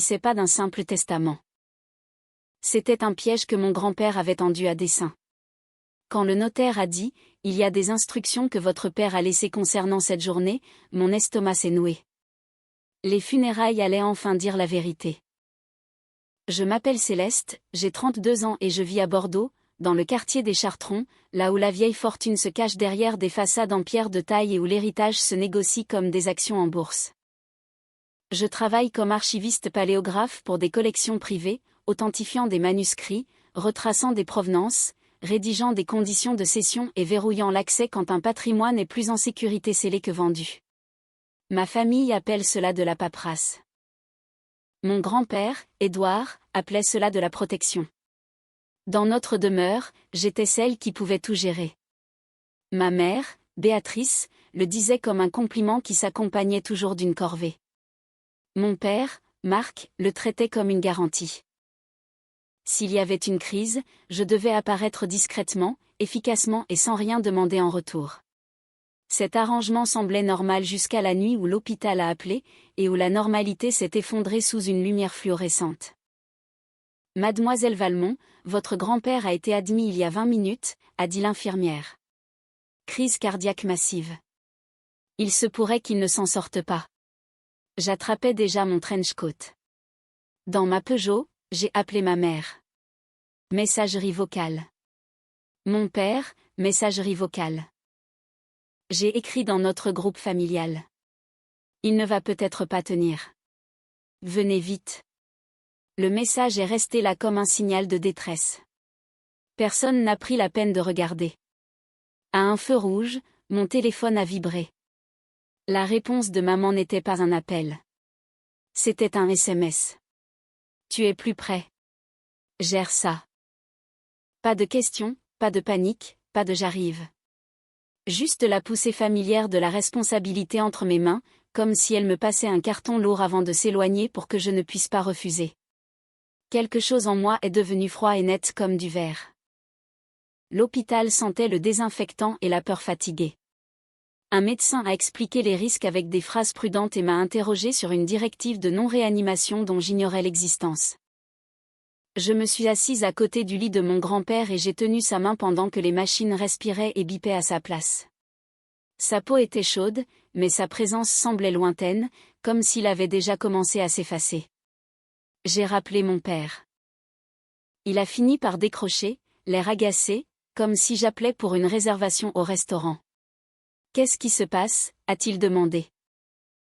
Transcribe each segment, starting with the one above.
s'agissait pas d'un simple testament. C'était un piège que mon grand-père avait tendu à dessein. Quand le notaire a dit « Il y a des instructions que votre père a laissées concernant cette journée », mon estomac s'est noué. Les funérailles allaient enfin dire la vérité. Je m'appelle Céleste, j'ai 32 ans et je vis à Bordeaux, dans le quartier des Chartrons, là où la vieille fortune se cache derrière des façades en pierre de taille et où l'héritage se négocie comme des actions en bourse. Je travaille comme archiviste paléographe pour des collections privées, authentifiant des manuscrits, retraçant des provenances, rédigeant des conditions de cession et verrouillant l'accès quand un patrimoine est plus en sécurité scellé que vendu. Ma famille appelle cela de la paperasse. Mon grand-père, Édouard, appelait cela de la protection. Dans notre demeure, j'étais celle qui pouvait tout gérer. Ma mère, Béatrice, le disait comme un compliment qui s'accompagnait toujours d'une corvée. Mon père, Marc, le traitait comme une garantie. S'il y avait une crise, je devais apparaître discrètement, efficacement et sans rien demander en retour. Cet arrangement semblait normal jusqu'à la nuit où l'hôpital a appelé, et où la normalité s'est effondrée sous une lumière fluorescente. Mademoiselle Valmont, votre grand-père a été admis il y a 20 minutes, a dit l'infirmière. Crise cardiaque massive. Il se pourrait qu'il ne s'en sorte pas. J'attrapais déjà mon trench-coat. Dans ma Peugeot, j'ai appelé ma mère. Messagerie vocale. Mon père, messagerie vocale. J'ai écrit dans notre groupe familial. Il ne va peut-être pas tenir. Venez vite. Le message est resté là comme un signal de détresse. Personne n'a pris la peine de regarder. À un feu rouge, mon téléphone a vibré. La réponse de maman n'était pas un appel. C'était un SMS. Tu es plus près. Gère ça. Pas de questions, pas de panique, pas de j'arrive. Juste la poussée familière de la responsabilité entre mes mains, comme si elle me passait un carton lourd avant de s'éloigner pour que je ne puisse pas refuser. Quelque chose en moi est devenu froid et net comme du verre. L'hôpital sentait le désinfectant et la peur fatiguée. Un médecin a expliqué les risques avec des phrases prudentes et m'a interrogé sur une directive de non-réanimation dont j'ignorais l'existence. Je me suis assise à côté du lit de mon grand-père et j'ai tenu sa main pendant que les machines respiraient et bipaient à sa place. Sa peau était chaude, mais sa présence semblait lointaine, comme s'il avait déjà commencé à s'effacer. J'ai rappelé mon père. Il a fini par décrocher, l'air agacé, comme si j'appelais pour une réservation au restaurant. Qu'est-ce qui se passe, a-t-il demandé.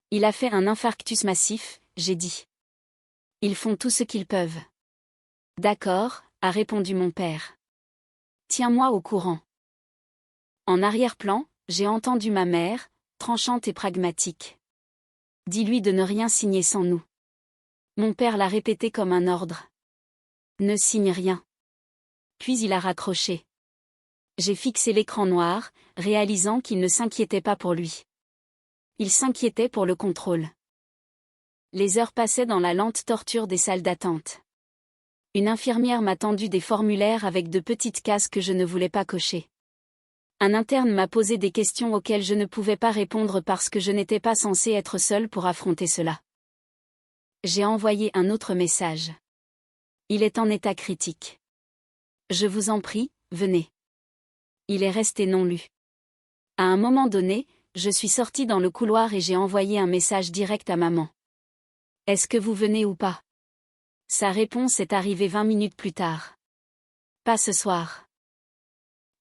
Il a fait un infarctus massif, j'ai dit. Ils font tout ce qu'ils peuvent. D'accord, a répondu mon père. Tiens-moi au courant. En arrière-plan, j'ai entendu ma mère, tranchante et pragmatique. Dis-lui de ne rien signer sans nous. Mon père l'a répété comme un ordre. Ne signe rien. Puis il a raccroché. J'ai fixé l'écran noir, réalisant qu'il ne s'inquiétait pas pour lui. Il s'inquiétait pour le contrôle. Les heures passaient dans la lente torture des salles d'attente. Une infirmière m'a tendu des formulaires avec de petites cases que je ne voulais pas cocher. Un interne m'a posé des questions auxquelles je ne pouvais pas répondre parce que je n'étais pas censée être seule pour affronter cela. J'ai envoyé un autre message. Il est en état critique. Je vous en prie, venez. Il est resté non lu. À un moment donné, je suis sortie dans le couloir et j'ai envoyé un message direct à maman. Est-ce que vous venez ou pas? Sa réponse est arrivée 20 minutes plus tard. Pas ce soir.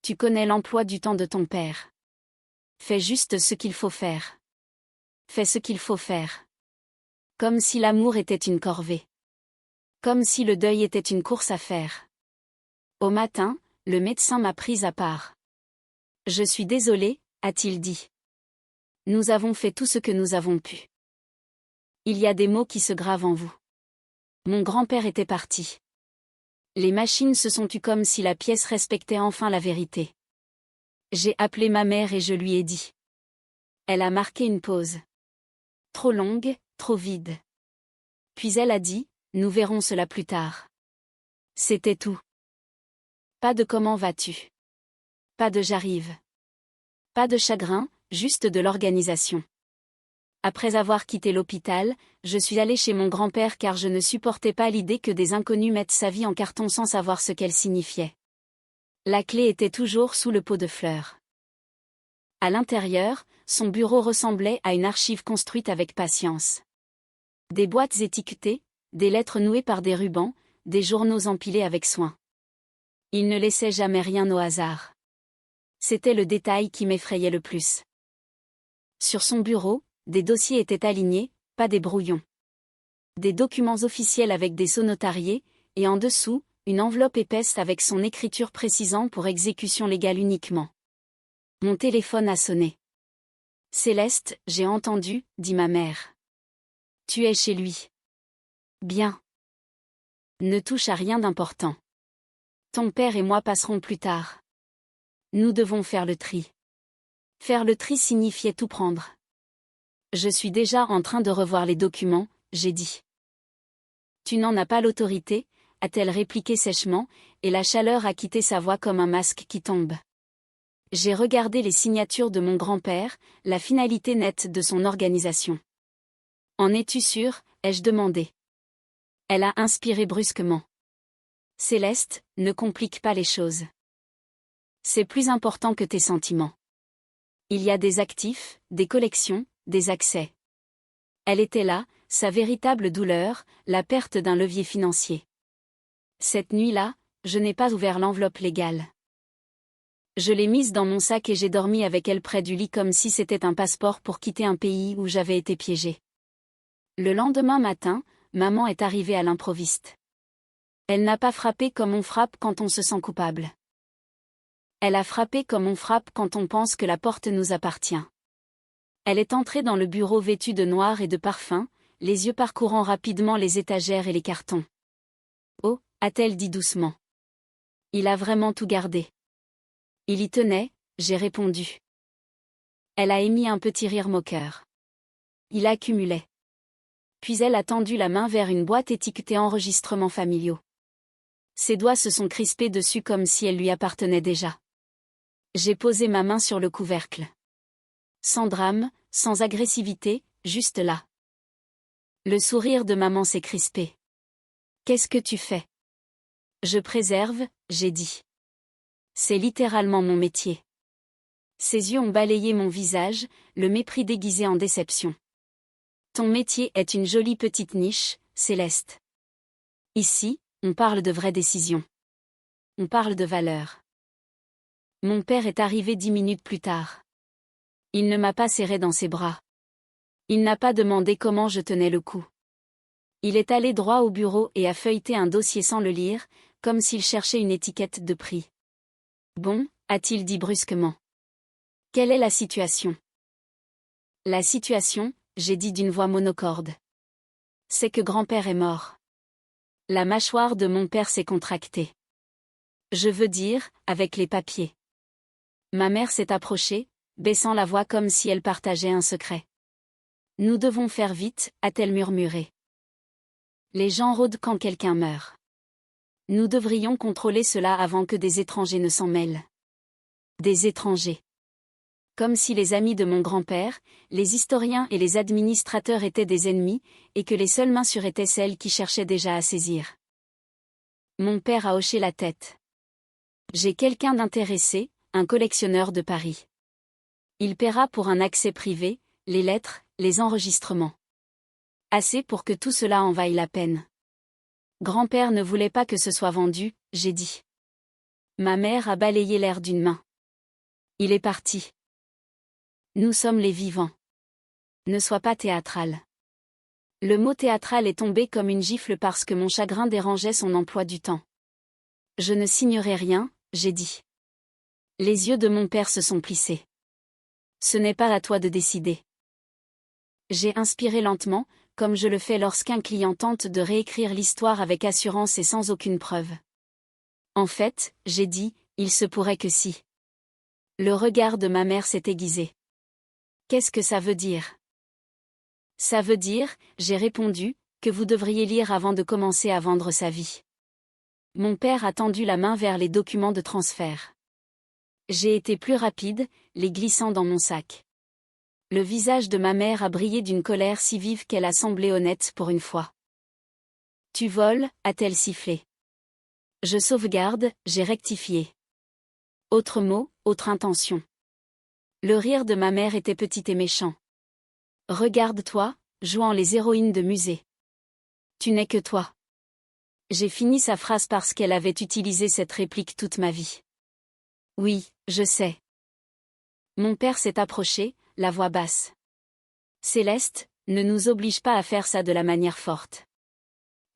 Tu connais l'emploi du temps de ton père. Fais juste ce qu'il faut faire. Fais ce qu'il faut faire. Comme si l'amour était une corvée. Comme si le deuil était une course à faire. Au matin, le médecin m'a prise à part. Je suis désolé, a-t-il dit. Nous avons fait tout ce que nous avons pu. Il y a des mots qui se gravent en vous. Mon grand-père était parti. Les machines se sont tues comme si la pièce respectait enfin la vérité. J'ai appelé ma mère et je lui ai dit. Elle a marqué une pause. Trop longue, trop vide. Puis elle a dit, nous verrons cela plus tard. C'était tout. Pas de comment vas-tu. Pas de j'arrive. Pas de chagrin, juste de l'organisation. Après avoir quitté l'hôpital, je suis allée chez mon grand-père car je ne supportais pas l'idée que des inconnus mettent sa vie en carton sans savoir ce qu'elle signifiait. La clé était toujours sous le pot de fleurs. À l'intérieur, son bureau ressemblait à une archive construite avec patience. Des boîtes étiquetées, des lettres nouées par des rubans, des journaux empilés avec soin. Il ne laissait jamais rien au hasard. C'était le détail qui m'effrayait le plus. Sur son bureau, des dossiers étaient alignés, pas des brouillons. Des documents officiels avec des sceaux notariés, et en dessous, une enveloppe épaisse avec son écriture précisant pour exécution légale uniquement. Mon téléphone a sonné. « Céleste, j'ai entendu, » dit ma mère. « Tu es chez lui. » « Bien. Ne touche à rien d'important. Ton père et moi passerons plus tard. Nous devons faire le tri. » Faire le tri signifiait tout prendre. Je suis déjà en train de revoir les documents, j'ai dit. Tu n'en as pas l'autorité, a-t-elle répliqué sèchement, et la chaleur a quitté sa voix comme un masque qui tombe. J'ai regardé les signatures de mon grand-père, la finalité nette de son organisation. En es-tu sûre, ai-je demandé. Elle a inspiré brusquement. Céleste, ne complique pas les choses. C'est plus important que tes sentiments. Il y a des actifs, des collections, des accès. Elle était là, sa véritable douleur, la perte d'un levier financier. Cette nuit-là, je n'ai pas ouvert l'enveloppe légale. Je l'ai mise dans mon sac et j'ai dormi avec elle près du lit comme si c'était un passeport pour quitter un pays où j'avais été piégée. Le lendemain matin, maman est arrivée à l'improviste. Elle n'a pas frappé comme on frappe quand on se sent coupable. Elle a frappé comme on frappe quand on pense que la porte nous appartient. Elle est entrée dans le bureau vêtue de noir et de parfum, les yeux parcourant rapidement les étagères et les cartons. « Oh » a-t-elle dit doucement. « Il a vraiment tout gardé. » « Il y tenait » j'ai répondu. Elle a émis un petit rire moqueur. Il accumulait. Puis elle a tendu la main vers une boîte étiquetée enregistrements familiaux. Ses doigts se sont crispés dessus comme si elle lui appartenait déjà. J'ai posé ma main sur le couvercle. Sans drame, sans agressivité, juste là. Le sourire de maman s'est crispé. « Qu'est-ce que tu fais ? » « Je préserve » j'ai dit. C'est littéralement mon métier. Ses yeux ont balayé mon visage, le mépris déguisé en déception. Ton métier est une jolie petite niche, Céleste. Ici, on parle de vraies décisions. On parle de valeurs. Mon père est arrivé 10 minutes plus tard. Il ne m'a pas serré dans ses bras. Il n'a pas demandé comment je tenais le coup. Il est allé droit au bureau et a feuilleté un dossier sans le lire, comme s'il cherchait une étiquette de prix. Bon, a-t-il dit brusquement. Quelle est la situation ? La situation, j'ai dit d'une voix monocorde. C'est que grand-père est mort. La mâchoire de mon père s'est contractée. Je veux dire, avec les papiers. Ma mère s'est approchée, baissant la voix comme si elle partageait un secret. Nous devons faire vite, a-t-elle murmuré. Les gens rôdent quand quelqu'un meurt. Nous devrions contrôler cela avant que des étrangers ne s'en mêlent. Des étrangers. Comme si les amis de mon grand-père, les historiens et les administrateurs étaient des ennemis, et que les seules mains sûres étaient celles qui cherchaient déjà à saisir. Mon père a hoché la tête. J'ai quelqu'un d'intéressé, un collectionneur de Paris. Il paiera pour un accès privé, les lettres, les enregistrements. Assez pour que tout cela en vaille la peine. Grand-père ne voulait pas que ce soit vendu, j'ai dit. Ma mère a balayé l'air d'une main. Il est parti. Nous sommes les vivants. Ne sois pas théâtral. Le mot théâtral est tombé comme une gifle parce que mon chagrin dérangeait son emploi du temps. Je ne signerai rien, j'ai dit. Les yeux de mon père se sont plissés. Ce n'est pas à toi de décider. J'ai inspiré lentement, comme je le fais lorsqu'un client tente de réécrire l'histoire avec assurance et sans aucune preuve. En fait, j'ai dit, il se pourrait que si. Le regard de ma mère s'est aiguisé. Qu'est-ce que ça veut dire ? Ça veut dire, j'ai répondu, que vous devriez lire avant de commencer à vendre sa vie. Mon père a tendu la main vers les documents de transfert. J'ai été plus rapide, les glissant dans mon sac. Le visage de ma mère a brillé d'une colère si vive qu'elle a semblé honnête pour une fois. Tu voles, a-t-elle sifflé. Je sauvegarde, j'ai rectifié. Autre mot, autre intention. Le rire de ma mère était petit et méchant. Regarde-toi, jouant les héroïnes de musée. Tu n'es que toi. J'ai fini sa phrase parce qu'elle avait utilisé cette réplique toute ma vie. Oui, je sais. Mon père s'est approché, la voix basse. Céleste, ne nous oblige pas à faire ça de la manière forte.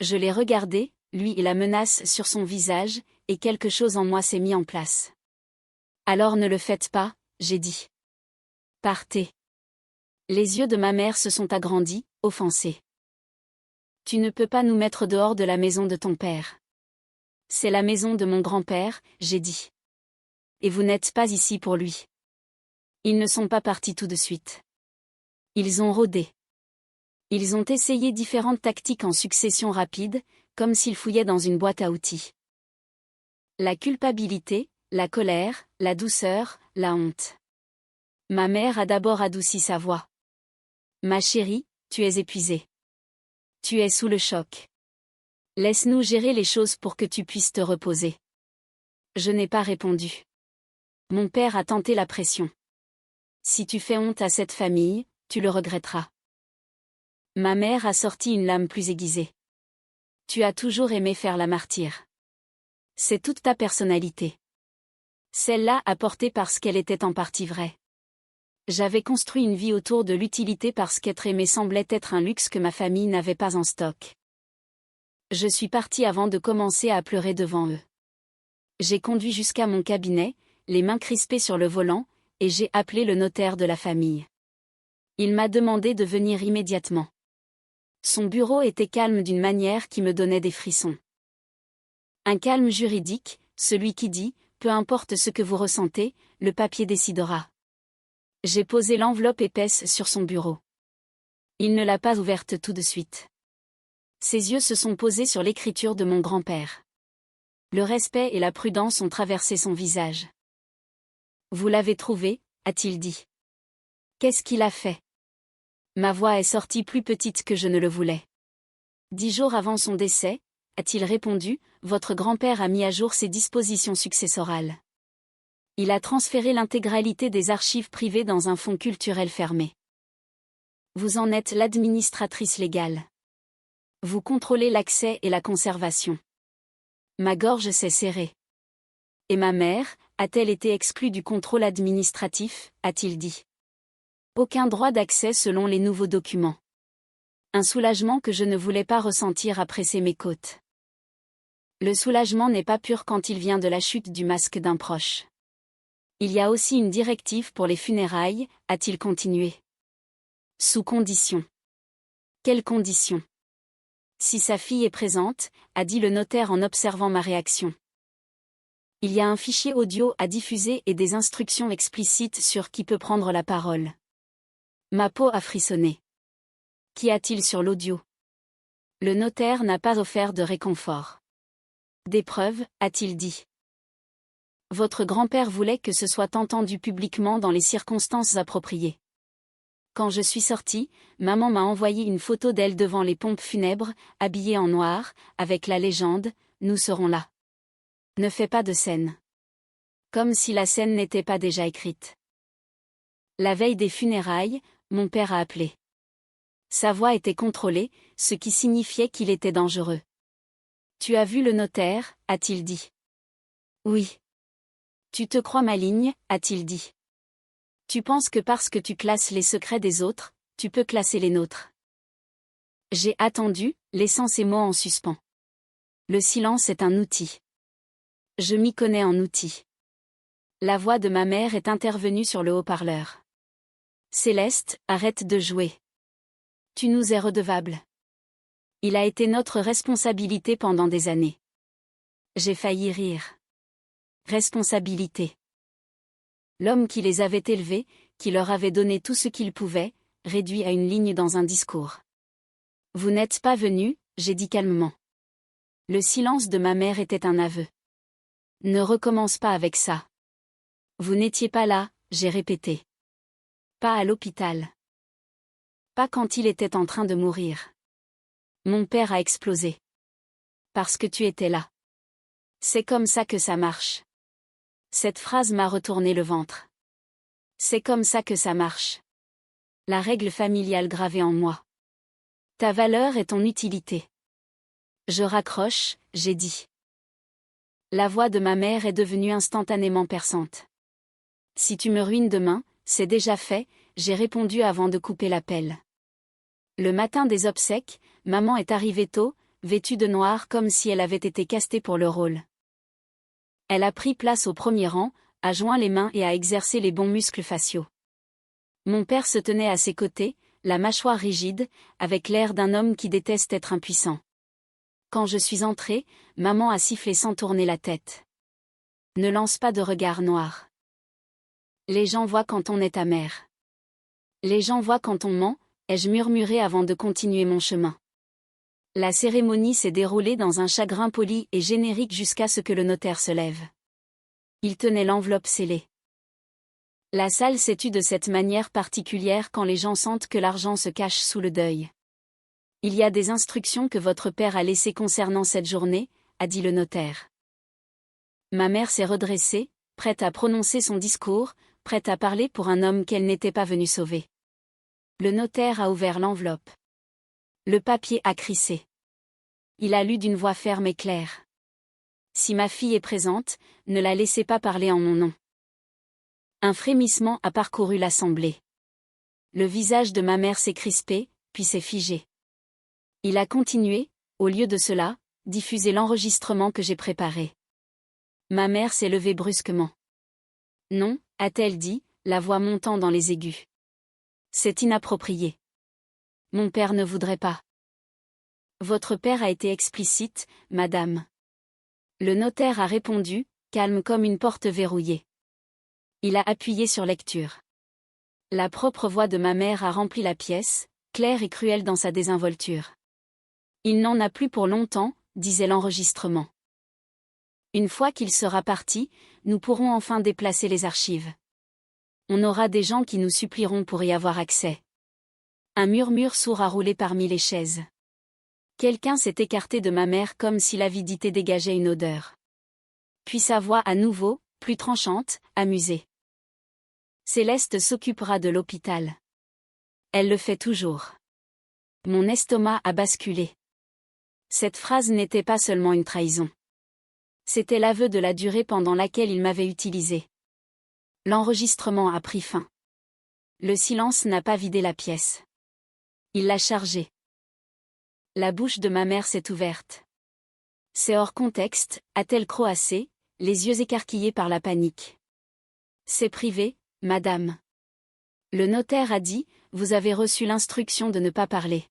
Je l'ai regardé, lui et la menace sur son visage, et quelque chose en moi s'est mis en place. Alors ne le faites pas, j'ai dit. Partez. Les yeux de ma mère se sont agrandis, offensés. Tu ne peux pas nous mettre dehors de la maison de ton père. C'est la maison de mon grand-père, j'ai dit. Et vous n'êtes pas ici pour lui. Ils ne sont pas partis tout de suite. Ils ont rôdé. Ils ont essayé différentes tactiques en succession rapide, comme s'ils fouillaient dans une boîte à outils. La culpabilité, la colère, la douceur, la honte. Ma mère a d'abord adouci sa voix. Ma chérie, tu es épuisée. Tu es sous le choc. Laisse-nous gérer les choses pour que tu puisses te reposer. Je n'ai pas répondu. Mon père a tenté la pression. Si tu fais honte à cette famille, tu le regretteras. Ma mère a sorti une lame plus aiguisée. Tu as toujours aimé faire la martyre. C'est toute ta personnalité. Celle-là a porté parce qu'elle était en partie vraie. J'avais construit une vie autour de l'utilité parce qu'être aimé semblait être un luxe que ma famille n'avait pas en stock. Je suis partie avant de commencer à pleurer devant eux. J'ai conduit jusqu'à mon cabinet, les mains crispées sur le volant, et j'ai appelé le notaire de la famille. Il m'a demandé de venir immédiatement. Son bureau était calme d'une manière qui me donnait des frissons. Un calme juridique, celui qui dit, peu importe ce que vous ressentez, le papier décidera. J'ai posé l'enveloppe épaisse sur son bureau. Il ne l'a pas ouverte tout de suite. Ses yeux se sont posés sur l'écriture de mon grand-père. Le respect et la prudence ont traversé son visage. Vous l'avez trouvé, a-t-il dit. Qu'est-ce qu'il a fait? Ma voix est sortie plus petite que je ne le voulais. 10 jours avant son décès, a-t-il répondu, votre grand-père a mis à jour ses dispositions successorales. Il a transféré l'intégralité des archives privées dans un fonds culturel fermé. Vous en êtes l'administratrice légale. Vous contrôlez l'accès et la conservation. Ma gorge s'est serrée. Et ma mère, a-t-elle été exclue du contrôle administratif, a-t-il dit. Aucun droit d'accès selon les nouveaux documents. Un soulagement que je ne voulais pas ressentir a pressé mes côtes. Le soulagement n'est pas pur quand il vient de la chute du masque d'un proche. Il y a aussi une directive pour les funérailles, a-t-il continué. Sous condition. Quelles conditions? Si sa fille est présente, a dit le notaire en observant ma réaction. Il y a un fichier audio à diffuser et des instructions explicites sur qui peut prendre la parole. Ma peau a frissonné. Qu'y a-t-il sur l'audio? Le notaire n'a pas offert de réconfort. Des preuves, a-t-il dit. Votre grand-père voulait que ce soit entendu publiquement dans les circonstances appropriées. Quand je suis sortie, maman m'a envoyé une photo d'elle devant les pompes funèbres, habillée en noir, avec la légende « Nous serons là ». Ne fais pas de scène. Comme si la scène n'était pas déjà écrite. La veille des funérailles, mon père a appelé. Sa voix était contrôlée, ce qui signifiait qu'il était dangereux. Tu as vu le notaire, a-t-il dit. Oui. Tu te crois maligne, a-t-il dit. Tu penses que parce que tu classes les secrets des autres, tu peux classer les nôtres. J'ai attendu, laissant ces mots en suspens. Le silence est un outil. Je m'y connais en outil. La voix de ma mère est intervenue sur le haut-parleur. Céleste, arrête de jouer. Tu nous es redevable. Il a été notre responsabilité pendant des années. J'ai failli rire. Responsabilité. L'homme qui les avait élevés, qui leur avait donné tout ce qu'il pouvait, réduit à une ligne dans un discours. Vous n'êtes pas venu, j'ai dit calmement. Le silence de ma mère était un aveu. Ne recommence pas avec ça. Vous n'étiez pas là, j'ai répété. Pas à l'hôpital. Pas quand il était en train de mourir. Mon père a explosé. Parce que tu étais là. C'est comme ça que ça marche. Cette phrase m'a retourné le ventre. C'est comme ça que ça marche. La règle familiale gravée en moi. Ta valeur est ton utilité. Je raccroche, j'ai dit. La voix de ma mère est devenue instantanément perçante. Si tu me ruines demain, c'est déjà fait, j'ai répondu avant de couper l'appel. Le matin des obsèques, maman est arrivée tôt, vêtue de noir comme si elle avait été castée pour le rôle. Elle a pris place au premier rang, a joint les mains et a exercé les bons muscles faciaux. Mon père se tenait à ses côtés, la mâchoire rigide, avec l'air d'un homme qui déteste être impuissant. Quand je suis entrée, maman a sifflé sans tourner la tête. Ne lance pas de regard noir. Les gens voient quand on est ta mère. Les gens voient quand on ment, ai-je murmuré avant de continuer mon chemin. La cérémonie s'est déroulée dans un chagrin poli et générique jusqu'à ce que le notaire se lève. Il tenait l'enveloppe scellée. La salle s'est tue de cette manière particulière quand les gens sentent que l'argent se cache sous le deuil. Il y a des instructions que votre père a laissées concernant cette journée, a dit le notaire. Ma mère s'est redressée, prête à prononcer son discours, prête à parler pour un homme qu'elle n'était pas venue sauver. Le notaire a ouvert l'enveloppe. Le papier a crissé. Il a lu d'une voix ferme et claire. Si ma fille est présente, ne la laissez pas parler en mon nom. Un frémissement a parcouru l'assemblée. Le visage de ma mère s'est crispé, puis s'est figé. Il a continué, au lieu de cela, diffuser l'enregistrement que j'ai préparé. Ma mère s'est levée brusquement. Non, a-t-elle dit, la voix montant dans les aigus. C'est inapproprié. Mon père ne voudrait pas. Votre père a été explicite, madame. Le notaire a répondu, calme comme une porte verrouillée. Il a appuyé sur lecture. La propre voix de ma mère a rempli la pièce, claire et cruelle dans sa désinvolture. Il n'en a plus pour longtemps, disait l'enregistrement. Une fois qu'il sera parti, nous pourrons enfin déplacer les archives. On aura des gens qui nous supplieront pour y avoir accès. Un murmure sourd a roulé parmi les chaises. Quelqu'un s'est écarté de ma mère comme si l'avidité dégageait une odeur. Puis sa voix à nouveau, plus tranchante, amusée. Céleste s'occupera de l'hôpital. Elle le fait toujours. Mon estomac a basculé. Cette phrase n'était pas seulement une trahison. C'était l'aveu de la durée pendant laquelle il m'avait utilisé. L'enregistrement a pris fin. Le silence n'a pas vidé la pièce. Il l'a chargée. La bouche de ma mère s'est ouverte. C'est hors contexte, a-t-elle croassé, les yeux écarquillés par la panique. C'est privé, madame. Le notaire a dit, vous avez reçu l'instruction de ne pas parler.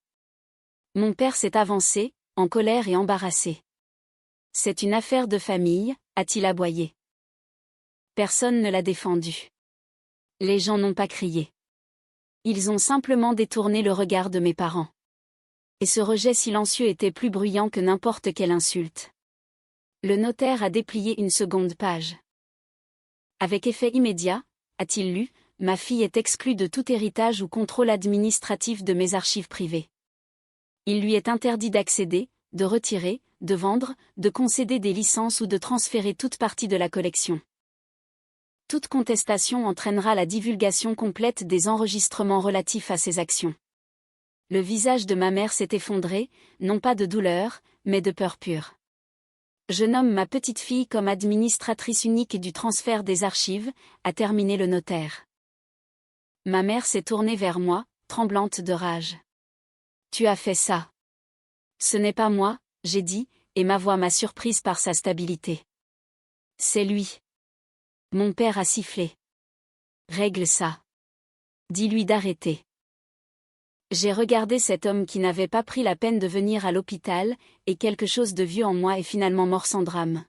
Mon père s'est avancé, en colère et embarrassé. C'est une affaire de famille, a-t-il aboyé. Personne ne l'a défendu. Les gens n'ont pas crié. Ils ont simplement détourné le regard de mes parents. Et ce rejet silencieux était plus bruyant que n'importe quelle insulte. Le notaire a déplié une seconde page. Avec effet immédiat, a-t-il lu, ma fille est exclue de tout héritage ou contrôle administratif de mes archives privées. Il lui est interdit d'accéder, de retirer, de vendre, de concéder des licences ou de transférer toute partie de la collection. Toute contestation entraînera la divulgation complète des enregistrements relatifs à ces actions. Le visage de ma mère s'est effondré, non pas de douleur, mais de peur pure. Je nomme ma petite fille comme administratrice unique du transfert des archives, a terminé le notaire. Ma mère s'est tournée vers moi, tremblante de rage. Tu as fait ça. Ce n'est pas moi, j'ai dit, et ma voix m'a surprise par sa stabilité. C'est lui. Mon père a sifflé. Règle ça. Dis-lui d'arrêter. J'ai regardé cet homme qui n'avait pas pris la peine de venir à l'hôpital, et quelque chose de vieux en moi est finalement mort sans drame.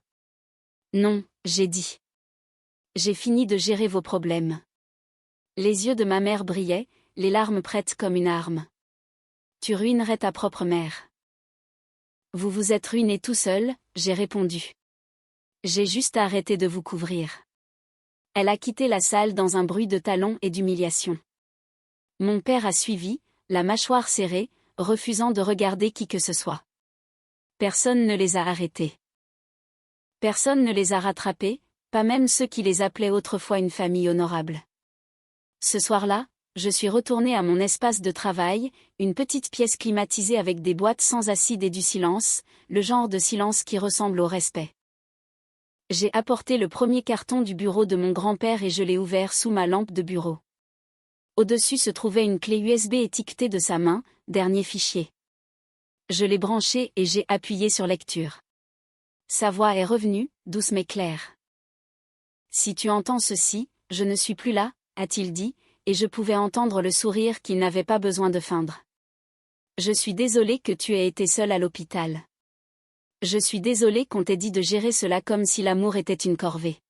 Non, j'ai dit. J'ai fini de gérer vos problèmes. Les yeux de ma mère brillaient, les larmes prêtes comme une arme. Tu ruinerais ta propre mère. Vous vous êtes ruiné tout seul, j'ai répondu. J'ai juste arrêté de vous couvrir. Elle a quitté la salle dans un bruit de talons et d'humiliation. Mon père a suivi, la mâchoire serrée, refusant de regarder qui que ce soit. Personne ne les a arrêtés. Personne ne les a rattrapés, pas même ceux qui les appelaient autrefois une famille honorable. Ce soir-là, je suis retourné à mon espace de travail, une petite pièce climatisée avec des boîtes sans acide et du silence, le genre de silence qui ressemble au respect. J'ai apporté le premier carton du bureau de mon grand-père et je l'ai ouvert sous ma lampe de bureau. Au-dessus se trouvait une clé USB étiquetée de sa main, dernier fichier. Je l'ai branchée et j'ai appuyé sur lecture. Sa voix est revenue, douce mais claire. Si tu entends ceci, je ne suis plus là, a-t-il dit, et je pouvais entendre le sourire qu'il n'avait pas besoin de feindre. Je suis désolé que tu aies été seul à l'hôpital. Je suis désolé qu'on t'ait dit de gérer cela comme si l'amour était une corvée.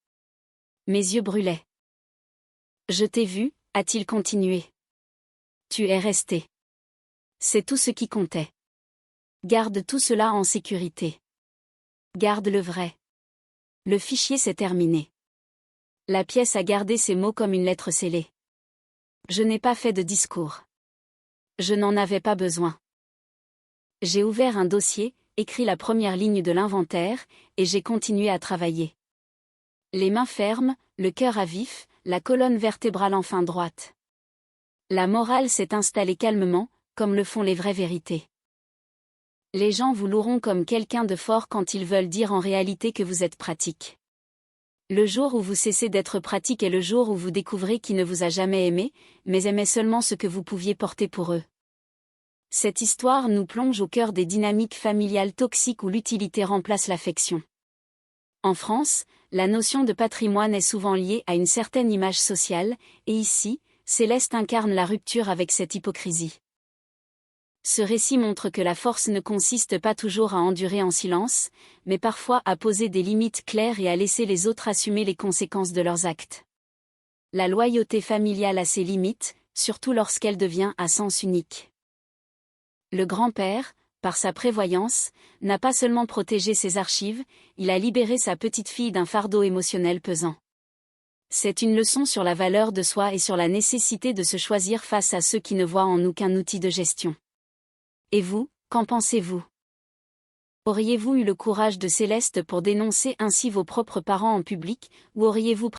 Mes yeux brûlaient. Je t'ai vu, a-t-il continué. Tu es resté. C'est tout ce qui comptait. Garde tout cela en sécurité. Garde le vrai. Le fichier s'est terminé. La pièce a gardé ces mots comme une lettre scellée. Je n'ai pas fait de discours. Je n'en avais pas besoin. J'ai ouvert un dossier, écrit la première ligne de l'inventaire, et j'ai continué à travailler. Les mains fermes, le cœur à vif, la colonne vertébrale enfin droite. La morale s'est installée calmement, comme le font les vraies vérités. Les gens vous loueront comme quelqu'un de fort quand ils veulent dire en réalité que vous êtes pratique. Le jour où vous cessez d'être pratique est le jour où vous découvrez qui ne vous a jamais aimé, mais aimait seulement ce que vous pouviez porter pour eux. Cette histoire nous plonge au cœur des dynamiques familiales toxiques où l'utilité remplace l'affection. En France, la notion de patrimoine est souvent liée à une certaine image sociale, et ici, Céleste incarne la rupture avec cette hypocrisie. Ce récit montre que la force ne consiste pas toujours à endurer en silence, mais parfois à poser des limites claires et à laisser les autres assumer les conséquences de leurs actes. La loyauté familiale a ses limites, surtout lorsqu'elle devient à sens unique. Le grand-père, par sa prévoyance, n'a pas seulement protégé ses archives, il a libéré sa petite-fille d'un fardeau émotionnel pesant. C'est une leçon sur la valeur de soi et sur la nécessité de se choisir face à ceux qui ne voient en nous qu'un outil de gestion. Et vous, qu'en pensez-vous? Auriez-vous eu le courage de Céleste pour dénoncer ainsi vos propres parents en public, ou auriez-vous